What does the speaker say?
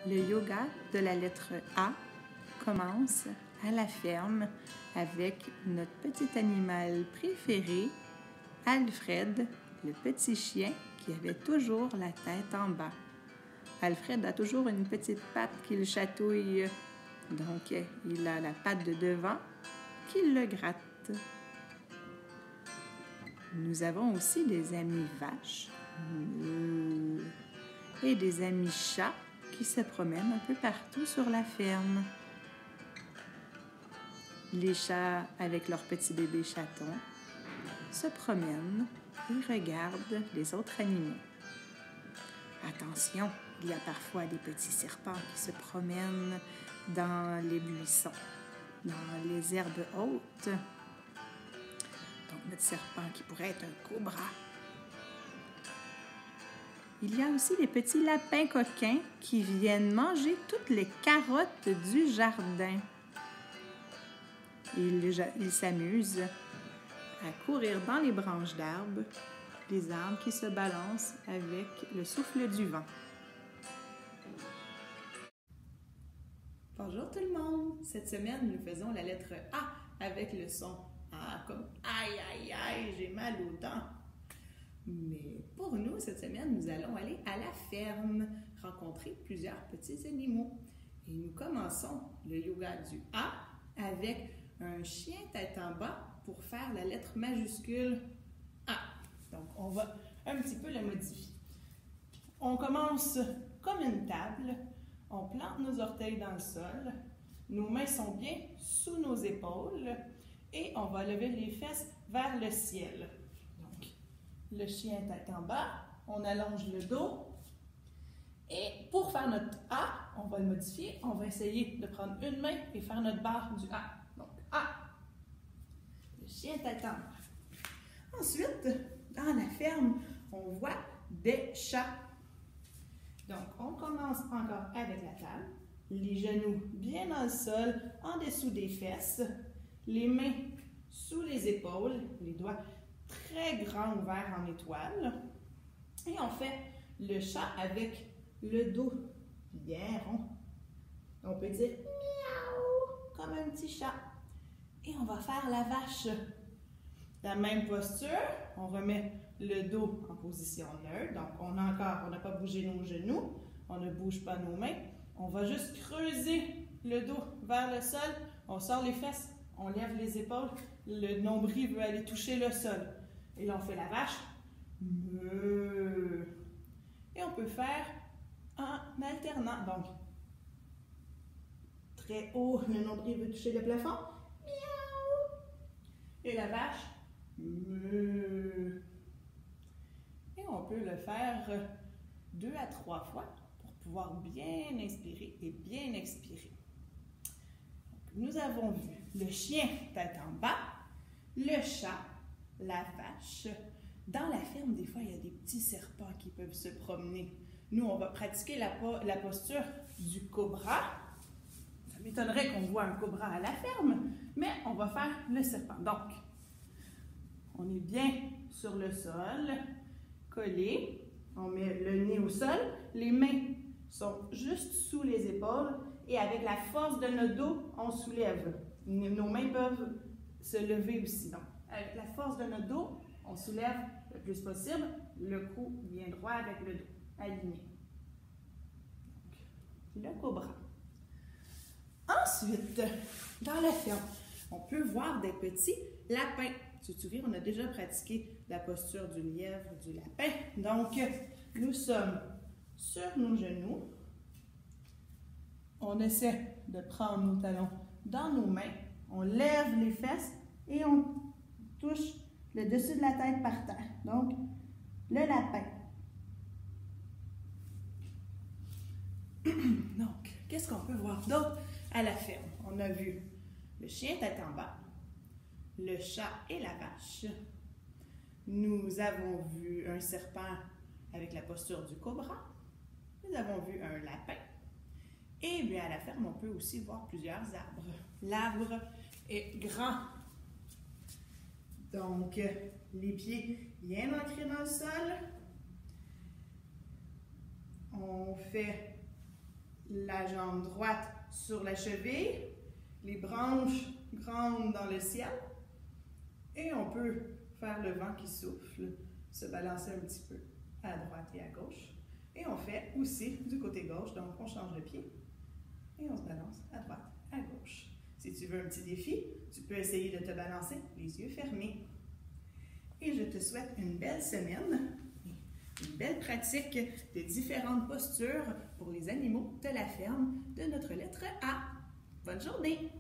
Le yoga de la lettre A commence à la ferme avec notre petit animal préféré, Alfred, le petit chien qui avait toujours la tête en bas. Alfred a toujours une petite patte qui le chatouille, donc il a la patte de devant qui le gratte. Nous avons aussi des amis vaches et des amis chats qui se promènent un peu partout sur la ferme. Les chats, avec leurs petits bébés chatons, se promènent et regardent les autres animaux. Attention, il y a parfois des petits serpents qui se promènent dans les buissons, dans les herbes hautes. Donc, notre serpent qui pourrait être un cobra. Il y a aussi des petits lapins coquins qui viennent manger toutes les carottes du jardin. Ils s'amusent à courir dans les branches d'arbres, les arbres qui se balancent avec le souffle du vent. Bonjour tout le monde! Cette semaine, nous faisons la lettre A avec le son A comme aïe aïe aïe, j'ai mal aux dents. Mais pour nous, cette semaine, nous allons aller à la ferme, rencontrer plusieurs petits animaux. Et nous commençons le yoga du A avec un chien tête en bas pour faire la lettre majuscule A. Donc, on va un petit peu la modifier. On commence comme une table. On plante nos orteils dans le sol. Nos mains sont bien sous nos épaules et on va lever les fesses vers le ciel. Donc, le chien tête en bas, on allonge le dos. Et pour faire notre A, on va le modifier. On va essayer de prendre une main et faire notre barre du A. Donc, A. Le chien tête en bas. Ensuite, dans la ferme, on voit des chats. Donc, on commence encore avec la table. Les genoux bien dans le sol, en dessous des fesses. Les mains sous les épaules. Les doigts très grands ouverts en étoile. Et on fait le chat avec le dos bien rond. On peut dire miaou comme un petit chat. Et on va faire la vache. La même posture, on remet le dos en position neutre. Donc, on n'a pas bougé nos genoux, on ne bouge pas nos mains. On va juste creuser le dos vers le sol. On sort les fesses, on lève les épaules. Le nombril veut aller toucher le sol. Et là, on fait la vache. Et on peut faire en alternant. Donc, très haut, le nombril veut toucher le plafond. Miaou! Et la vache. Et on peut le faire 2 à 3 fois pour pouvoir bien inspirer et bien expirer. Donc, nous avons vu le chien tête en bas, le chat, la vache. Dans la ferme, des fois, il y a des petits serpents qui peuvent se promener. Nous, on va pratiquer la posture du cobra. Ça m'étonnerait qu'on voit un cobra à la ferme, mais on va faire le serpent. Donc, on est bien sur le sol, collé. On met le nez au sol. Les mains sont juste sous les épaules. Et avec la force de notre dos, on soulève. Nos mains peuvent se lever aussi. Donc, avec la force de notre dos, on soulève le plus possible. Le cou vient droit avec le dos, aligné. Donc, le cobra. Ensuite, dans la ferme, on peut voir des petits lapins. Tu te souviens, on a déjà pratiqué la posture du lièvre, du lapin. Donc, nous sommes sur nos genoux. On essaie de prendre nos talons dans nos mains. On lève les fesses et on touche le dessus de la tête par terre. Donc, le lapin. Donc, qu'est-ce qu'on peut voir d'autre à la ferme? On a vu le chien tête en bas, le chat et la vache. Nous avons vu un serpent avec la posture du cobra. Nous avons vu un lapin. Et bien à la ferme, on peut aussi voir plusieurs arbres. L'arbre est grand. Donc, les pieds bien ancrés dans le sol. On fait la jambe droite sur la cheville, les branches grandes dans le ciel. Et on peut faire le vent qui souffle, se balancer un petit peu à droite et à gauche. Et on fait aussi du côté gauche, donc on change de pied et on se balance à droite, à gauche. Si tu veux un petit défi, tu peux essayer de te balancer les yeux fermés. Et je te souhaite une belle semaine, une belle pratique de différentes postures pour les animaux de la ferme de notre lettre A. Bonne journée!